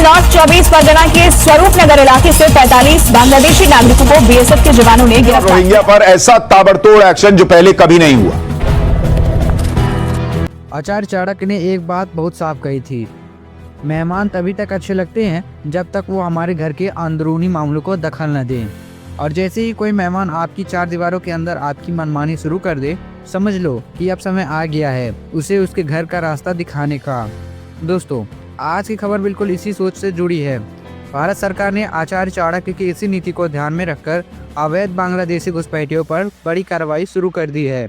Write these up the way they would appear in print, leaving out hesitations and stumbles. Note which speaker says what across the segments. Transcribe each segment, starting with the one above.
Speaker 1: North 24 Pargana के स्वरूप नगर इलाके से 45 बांग्लादेशी नागरिकों को बीएसएफ के जवानों ने गिरफ्तार।
Speaker 2: रोहिंग्या पर ऐसा ताबड़तोड़ एक्शन जो पहले कभी नहीं हुआ।
Speaker 3: आचार्य चाणक्य ने एक बात बहुत साफ कही थी, मेहमान तभी तक अच्छे लगते हैं जब तक वो हमारे घर के अंदरूनी मामलों को दखल न दें। और जैसे ही कोई मेहमान आपकी चार दीवारों के अंदर आपकी मनमानी शुरू कर दे, समझ लो कि अब समय आ गया है उसे उसके घर का रास्ता दिखाने का। दोस्तों, आज की खबर बिल्कुल इसी सोच से जुड़ी है। भारत सरकार ने आचार्य चाणक्य की इसी नीति को ध्यान में रखकर अवैध बांग्लादेशी घुसपैठियों पर बड़ी कार्रवाई शुरू कर दी है।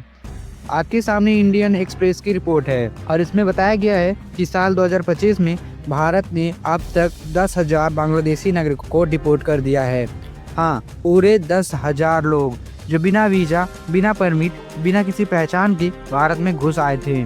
Speaker 3: आपके सामने इंडियन एक्सप्रेस की रिपोर्ट है और इसमें बताया गया है कि साल 2025 में भारत ने अब तक 10,000 बांग्लादेशी नागरिकों को डिपोर्ट कर दिया है। हाँ, पूरे 10,000 लोग जो बिना वीज़ा, बिना परमिट, बिना किसी पहचान के भारत में घुस आए थे।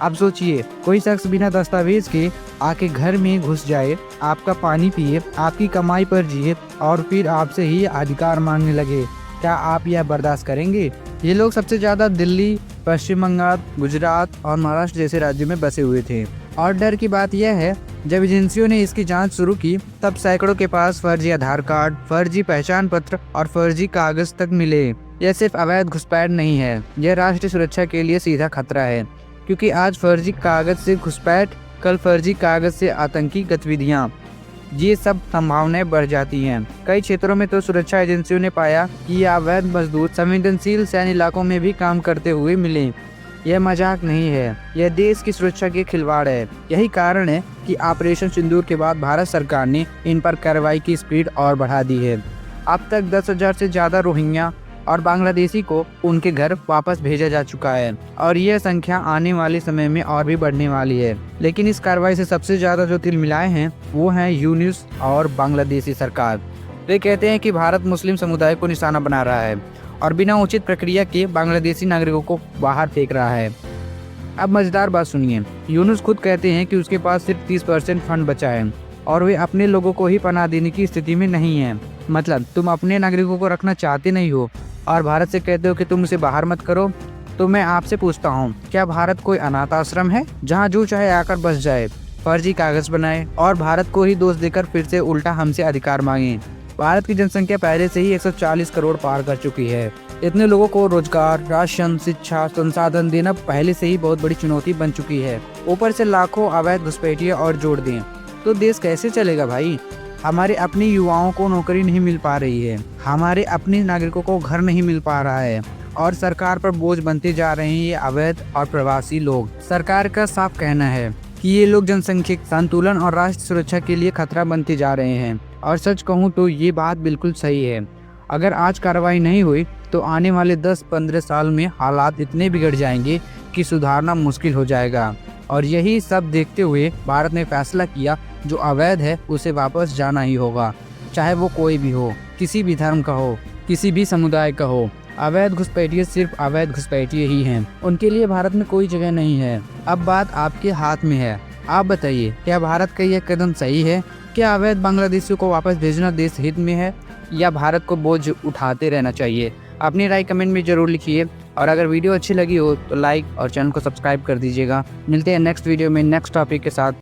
Speaker 3: अब सोचिए, कोई शख्स बिना दस्तावेज के आके घर में घुस जाए, आपका पानी पिए, आपकी कमाई पर जिए और फिर आपसे ही अधिकार मांगने लगे। क्या आप यह बर्दाश्त करेंगे? ये लोग सबसे ज़्यादा दिल्ली, पश्चिम बंगाल, गुजरात और महाराष्ट्र जैसे राज्यों में बसे हुए थे। और डर की बात यह है, जब एजेंसियों ने इसकी जांच शुरू की तब सैकड़ों के पास फर्जी आधार कार्ड, फर्जी पहचान पत्र और फर्जी कागज तक मिले। यह सिर्फ अवैध घुसपैठ नहीं है, यह राष्ट्रीय सुरक्षा के लिए सीधा खतरा है, क्योंकि आज फर्जी कागज से घुसपैठ, कल फर्जी कागज से आतंकी गतिविधियां, ये सब संभावनाएं बढ़ जाती हैं। कई क्षेत्रों में तो सुरक्षा एजेंसियों ने पाया कि ये अवैध मजदूर संवेदनशील सैन्य इलाकों में भी काम करते हुए मिले। यह मजाक नहीं है, यह देश की सुरक्षा के खिलवाड़ है। यही कारण है कि ऑपरेशन सिंदूर के बाद भारत सरकार ने इन पर कार्रवाई की स्पीड और बढ़ा दी है। अब तक 10,000 से ज़्यादा रोहिंग्या और बांग्लादेशी को उनके घर वापस भेजा जा चुका है और यह संख्या आने वाले समय में और भी बढ़ने वाली है। लेकिन इस कार्रवाई से सबसे ज़्यादा जो तिलमिलाए हैं वो हैं यूनुस और बांग्लादेशी सरकार। वे कहते हैं कि भारत मुस्लिम समुदाय को निशाना बना रहा है और बिना उचित प्रक्रिया के बांग्लादेशी नागरिकों को बाहर फेंक रहा है। अब मज़ेदार बात सुनिए, यूनुस खुद कहते हैं कि उसके पास सिर्फ 30% फंड बचा है और वे अपने लोगों को ही पनाह देने की स्थिति में नहीं है। मतलब तुम अपने नागरिकों को रखना चाहते नहीं हो और भारत से कहते हो कि तुम उसे बाहर मत करो। तो मैं आपसे पूछता हूँ, क्या भारत कोई अनाथ आश्रम है जहाँ जो चाहे आकर बस जाए, फर्जी कागज बनाए और भारत को ही दोष देकर फिर से उल्टा हमसे अधिकार मांगे? भारत की जनसंख्या पहले से ही 140 करोड़ पार कर चुकी है। इतने लोगों को रोजगार, राशन, शिक्षा, संसाधन देना पहले से ही बहुत बड़ी चुनौती बन चुकी है। ऊपर से लाखों अवैध घुसपैठिए और जोड़ दें तो देश कैसे चलेगा भाई? हमारे अपने युवाओं को नौकरी नहीं मिल पा रही है, हमारे अपने नागरिकों को घर नहीं मिल पा रहा है और सरकार पर बोझ बनते जा रहे हैं ये अवैध और प्रवासी लोग। सरकार का साफ कहना है कि ये लोग जनसंख्या संतुलन और राष्ट्र सुरक्षा के लिए खतरा बनते जा रहे हैं। और सच कहूँ तो ये बात बिल्कुल सही है। अगर आज कार्रवाई नहीं हुई तो आने वाले 10-15 साल में हालात इतने बिगड़ जाएंगे कि सुधारना मुश्किल हो जाएगा। और यही सब देखते हुए भारत ने फैसला किया, जो अवैध है उसे वापस जाना ही होगा, चाहे वो कोई भी हो, किसी भी धर्म का हो, किसी भी समुदाय का हो। अवैध घुसपैठिए सिर्फ अवैध घुसपैठिए ही हैं, उनके लिए भारत में कोई जगह नहीं है। अब बात आपके हाथ में है, आप बताइए, क्या भारत का यह कदम सही है? क्या अवैध बांग्लादेशियों को वापस भेजना देश हित में है या भारत को बोझ उठाते रहना चाहिए? अपनी राय कमेंट में जरूर लिखिए और अगर वीडियो अच्छी लगी हो तो लाइक और चैनल को सब्सक्राइब कर दीजिएगा। मिलते हैं नेक्स्ट वीडियो में नेक्स्ट टॉपिक के साथ।